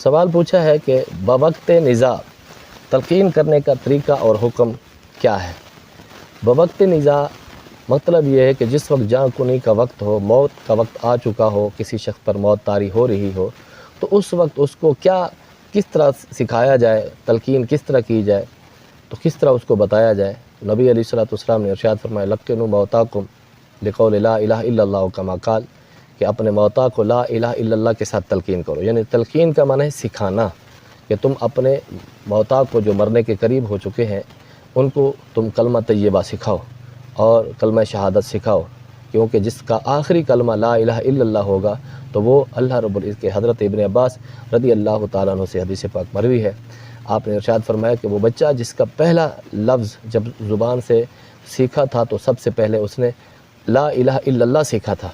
سوال پوچھا ہے کہ بوقت نزاع تلقین کرنے کا طریقہ اور حکم کیا ہے؟ بوقت نزاع مطلب یہ ہے کہ جس وقت جان کنی کا وقت ہو، موت کا وقت آ چکا ہو، کسی شخص پر موت طاری ہو رہی ہو، تو اس وقت اس کو کس طرح سکھایا جائے، تلقین کس طرح کی جائے، تو کس طرح اس کو بتایا جائے۔ نبی علیہ السلام نے ارشاد فرمایا لقنوا موتاکم بقول لا الہ الا اللہ کما قال، کہ اپنے موتا کو لا الہ الا اللہ کے ساتھ تلقین کرو۔ یعنی تلقین کا معنی ہے سکھانا، کہ تم اپنے موتا کو جو مرنے کے قریب ہو چکے ہیں ان کو تم کلمہ طیبہ سکھاؤ اور کلمہ شہادت سکھاؤ، کیونکہ جس کا آخری کلمہ لا الہ الا اللہ ہوگا تو وہ اللہ رب العزت کے حضرت ابن عباس رضی اللہ تعالیٰ عنہ سے حدیث پاک مروی ہے، آپ نے ارشاد فرمایا کہ وہ بچہ جس کا پہلا لفظ جب زبان سے سیکھا تھا تو سب سے پہلے اس نے لا الہ الا اللہ سیکھا تھا،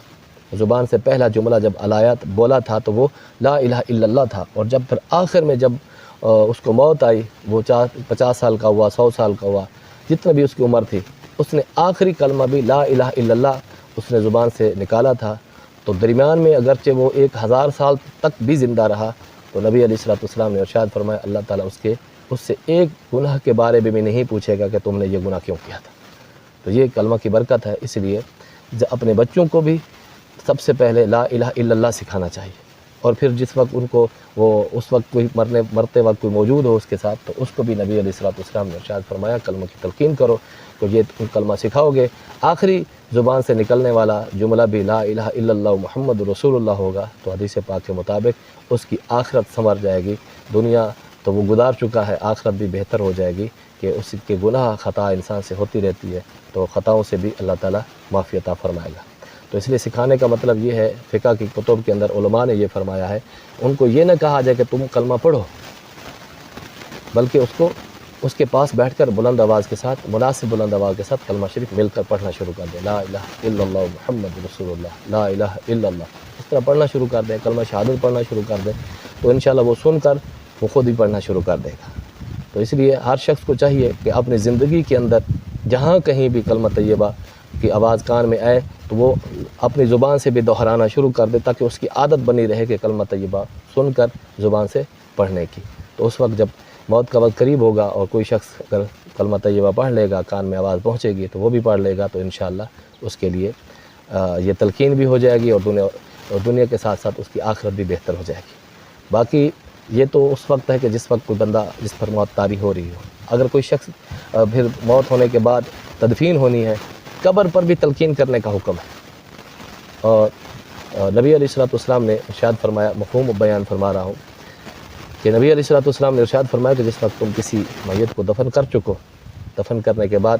زبان سے پہلا جملہ جب الایات بولا تھا تو وہ لا الہ الا اللہ تھا، اور جب پھر آخر میں جب اس کو موت آئی، وہ 50 سال کا ہوا، 100 سال کا ہوا، جتنا بھی اس کی عمر تھی، اس نے آخری کلمہ بھی لا الہ الا اللہ اس نے زبان سے نکالا تھا۔ تو درمیان میں اگرچہ وہ 1000 سال تک بھی زندہ رہا تو نبی علیہ السلام نے ارشاد فرمایا اللہ تعالیٰ اس سے ایک گناہ کے بارے میں بھی نہیں پوچھے گا کہ تم نے یہ گناہ کیوں کیا تھا۔ تو یہ کلمہ کی برکت ہے، اس لیے اپنے بچوں کو بھی سب سے پہلے لا الہ الا اللہ سکھانا چاہیے، اور پھر جس وقت ان کو اس وقت کوئی مرتے وقت کوئی موجود ہو اس کے ساتھ تو اس کو بھی نبی علیہ السلام نے ارشاد فرمایا کلمہ کی تلقین کرو، تو یہ تم کلمہ سکھاؤ گے، آخری زبان سے نکلنے والا جملہ بھی لا الہ الا اللہ محمد رسول اللہ ہوگا، تو حدیث پاک کے مطابق اس کی آخرت سنور جائے گی، دنیا تو وہ گزار چکا ہے، آخرت بھی بہتر ہو جائے گی، کہ اس کے گناہ خطا انسان سے ہوتی رہتی ہے، تو خطاؤں سے بھی اللہ تعالیٰ معافی عطا فرمائے گا۔ تو اس لیے سکھانے کا مطلب یہ ہے، فقہ کی کتب کے اندر علماء نے یہ فرمایا ہے، ان کو یہ نہ کہا جائے کہ تم کلمہ پڑھو، بلکہ اس کے پاس بیٹھ کر بلند آواز کے ساتھ، مناسب بلند آواز کے ساتھ کلمہ شریف مل کر پڑھنا شروع کر دیں، لا الہ الا اللہ محمد رسول اللہ، لا الہ الا اللہ، اس طرح پڑھنا شروع کر دیں، کلمہ شہادت پڑھنا شروع کر دیں، تو انشاءاللہ وہ سن کر وہ خود ہی پڑھنا شروع کر دے گا۔ تو اس لیے ہر شخص کو چاہیے کہ اپنی زندگی کے اندر جہاں کہیں بھی کلمہ طیبہ کی آواز کان میں آئے تو وہ اپنی زبان سے بھی دہرانا شروع کر دے، تاکہ اس کی عادت بنی رہے کہ کلمہ طیبہ سن کر زبان سے پڑھنے کی۔ تو اس وقت جب موت کا وقت قریب ہوگا اور کوئی شخص اگر کلمہ طیبہ پڑھ لے گا، کان میں آواز پہنچے گی تو وہ بھی پڑھ لے گا، تو انشاءاللہ اس کے لیے یہ تلقین بھی ہو جائے گی، اور دنیا کے ساتھ ساتھ اس کی آخرت بھی بہتر ہو جائے گی۔ باقی یہ تو اس وقت ہے کہ جس وقت کوئی بندہ جس پر موت طاری ہو رہی ہو، اگر کوئی شخص پھر موت ہونے کے بعد تدفین ہونی ہے، قبر پر بھی تلقین کرنے کا حکم ہے، اور نبی علیہ السلام نے ارشاد فرمایا، مفہوم بیان فرما رہا ہوں کہ نبی علیہ السلام نے ارشاد فرمایا کہ جس وقت تم کسی میت کو دفن کر چکو، دفن کرنے کے بعد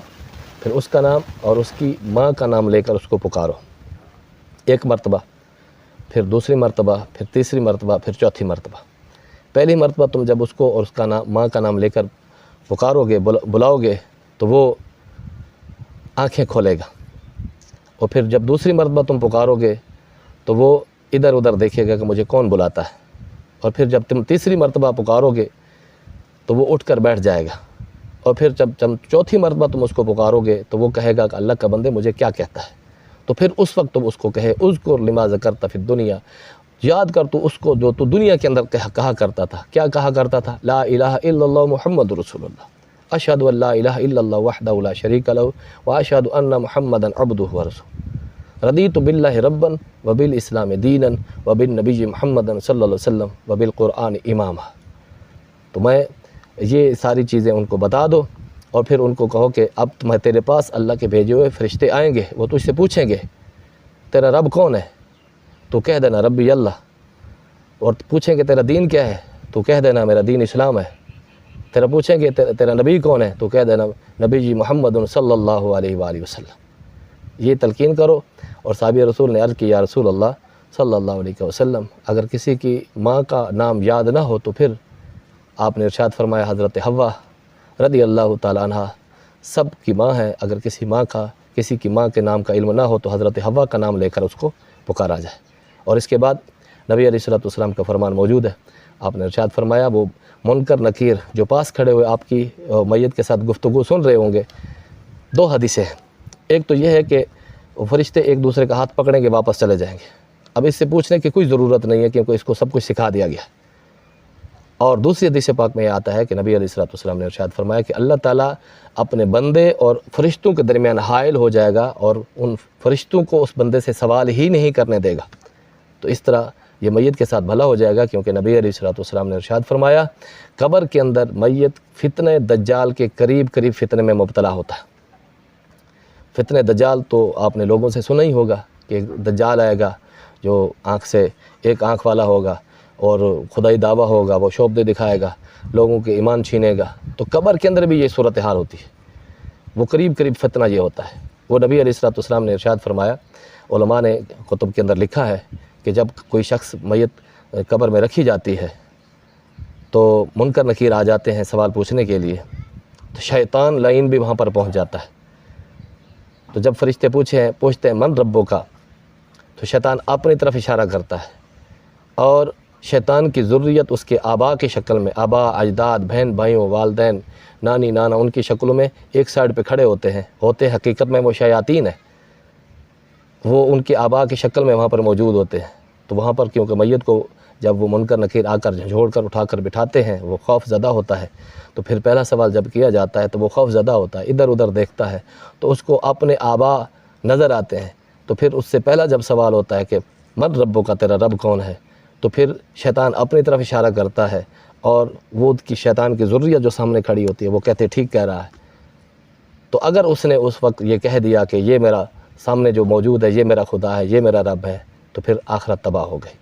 پھر اس کا نام اور اس کی ماں کا نام لے کر اس کو پکارو، ایک مرتبہ، پھر دوسری مرتبہ، پھر تیسری مرتبہ، پھر چوتھی مرتبہ۔ پہلی مرتبہ تم جب اس کو اور اس کا نام، ماں کا نام لے کر پکارو گے، بلاؤ گے، تو وہ آنکھیں کھولے گا، اور پھر جب دوسری مرتبہ تم پکارو گے تو وہ ادھر ادھر دیکھے گا کہ مجھے کون بلاتا ہے، اور پھر جب تم تیسری مرتبہ پکارو گے تو وہ اٹھ کر بیٹھ جائے گا، اور پھر جب چوتھی مرتبہ تم اس کو پکارو گے تو وہ کہے گا کہ اللہ کا بندے مجھے کیا کہتا ہے، تو پھر اس وقت تم اس کو کہے اذکر لما ذکرت فی الدنیا، یاد کر تو اس کو جو تو دنیا کے اندر کہا کرتا تھا، کیا کہا کرتا تھا، لا الہ الا اللہ محمد رسول اللہ، اشہد ان لا الہ الا اللہ وحدہ لا شریک لہ واشہد ان محمدا عبدہ ورسولہ، رضیت باللہ ربا وبالاسلام دینا وبالنبی محمد صلی اللہ علیہ وسلم وبالقرآن اماما۔ تو میں یہ ساری چیزیں ان کو بتا دو، اور پھر ان کو کہو کہ اب تیرے پاس اللہ کے بھیجے ہوئے فرشتے آئیں گے، وہ تجھ سے پوچھیں گے تیرا رب کون ہے، تو کہہ دینا ربی اللہ، اور پوچھیں گے تیرا دین کیا ہے، تو کہہ دینا میرا دین اسلام ہے، تیرا پوچھیں گے تیرا نبی کون ہے، تو کہہ دینا نبی جی محمد صلی اللہ علیہ وآلہ وسلم۔ یہ تلقین کرو۔ اور صحابی رسول نے عرض کی یا رسول اللہ صلی اللہ علیہ وسلم، اگر کسی کی ماں کا نام یاد نہ ہو تو پھر آپ نے ارشاد فرمایا حضرت حوا رضی اللہ تعالیٰ عنہ سب کی ماں ہے، اگر کسی کی ماں کے نام کا علم نہ ہو تو حضرت حوا کا نام لے کر اس کو پکارا جائے۔ اور اس کے بعد نبی علیہ السلام کا فرمان موجود ہے، آپ نے ارشاد فرمایا وہ منکر نکیر جو پاس کھڑے ہوئے آپ کی میت کے ساتھ گفتگو سن رہے ہوں گے، دو حدیثیں ہیں، ایک تو یہ ہے کہ وہ فرشتے ایک دوسرے کا ہاتھ پکڑیں گے، واپس چلے جائیں گے، اب اس سے پوچھنے کی کوئی ضرورت نہیں ہے کیونکہ اس کو سب کچھ سکھا دیا گیا، اور دوسری حدیث پاک میں یہ آتا ہے کہ نبی علیہ الصلوۃ والسلام نے ارشاد فرمایا کہ اللہ تعالیٰ اپنے بندے اور فرشتوں کے درمیان حائل ہو جائے گا اور ان فرشتوں کو اس بندے سے سوال ہی نہیں کرنے دے گا. تو اس طرح یہ میت کے ساتھ بھلا ہو جائے گا، کیونکہ نبی علیہ الصلوۃ والسلام نے ارشاد فرمایا قبر کے اندر میت فتنہ دجال کے قریب فتنے میں مبتلا ہوتا ہے. فتنہ دجال تو آپ نے لوگوں سے سنا ہی ہوگا کہ ایک دجال آئے گا جو آنکھ سے ایک آنکھ والا ہوگا اور خدائی دعویٰ ہوگا، وہ شعبدے دکھائے گا، لوگوں کے ایمان چھینے گا. تو قبر کے اندر بھی یہ صورتحال ہوتی ہے، وہ قریب فتنہ یہ ہوتا ہے. وہ نبی علیہ الصلوۃ والسلام نے ارشاد فرمایا، علماء نے کتب کے اندر لکھا ہے کہ جب کوئی شخص میت قبر میں رکھی جاتی ہے تو منکر نکیر آ جاتے ہیں سوال پوچھنے کے لیے، تو شیطان لعین بھی وہاں پر پہنچ جاتا ہے. تو جب فرشتے پوچھتے ہیں من ربو کا، تو شیطان اپنی طرف اشارہ کرتا ہے اور شیطان کی ذریت اس کے آبا کی شکل میں، آبا، اجداد، بہن بھائیوں، والدین، نانی نانا، ان کی شکلوں میں ایک سائڈ پہ کھڑے ہوتے حقیقت میں وہ شیاطین ہیں، وہ ان کے آبا کی شکل میں وہاں پر موجود ہوتے ہیں. تو وہاں پر کیونکہ میت کو جب وہ منکر نکیر آ کر جھنجھوڑ کر اٹھا کر بٹھاتے ہیں، وہ خوف زدہ ہوتا ہے. تو پھر پہلا سوال جب کیا جاتا ہے تو وہ خوف زدہ ہوتا ہے، ادھر ادھر دیکھتا ہے، تو اس کو اپنے آبا نظر آتے ہیں. تو پھر اس سے پہلا جب سوال ہوتا ہے کہ من ربو کا، تیرا رب کون ہے، تو پھر شیطان اپنی طرف اشارہ کرتا ہے اور وہ کی شیطان کی ذریت جو سامنے کھڑی ہوتی ہے وہ کہتے ٹھیک کہہ رہا ہے. تو اگر اس نے اس وقت یہ کہہ دیا کہ یہ میرا سامنے جو موجود ہے یہ میرا خدا ہے، یہ میرا رب ہے، تو پھر آخرت تباہ ہو گئی.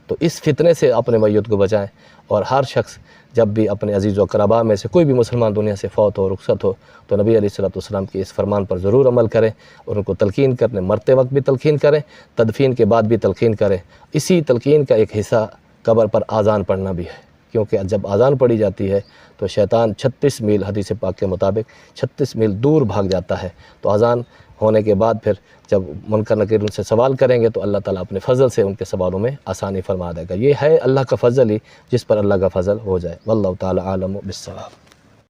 تو اس فتنے سے اپنے میت کو بچائیں، اور ہر شخص جب بھی اپنے عزیز و اقرباء میں سے کوئی بھی مسلمان دنیا سے فوت ہو، رخصت ہو، تو نبی علیہ الصلوۃ والسلام کے اس فرمان پر ضرور عمل کریں اور ان کو تلقین کرنے، مرتے وقت بھی تلقین کریں، تدفین کے بعد بھی تلقین کریں. اسی تلقین کا ایک حصہ قبر پر آذان پڑھنا بھی ہے، کیونکہ جب آذان پڑھی جاتی ہے تو شیطان 36 میل حدیث پاک کے مطابق 36 میل دور بھاگ جاتا ہے. تو آذان ہونے کے بعد پھر جب منکر نکیر ان سے سوال کریں گے تو اللہ تعالیٰ اپنے فضل سے ان کے سوالوں میں آسانی فرما دے گا. یہ ہے اللہ کا فضل ہی جس پر اللہ کا فضل ہو جائے. واللہ تعالیٰ عالم بالصواب.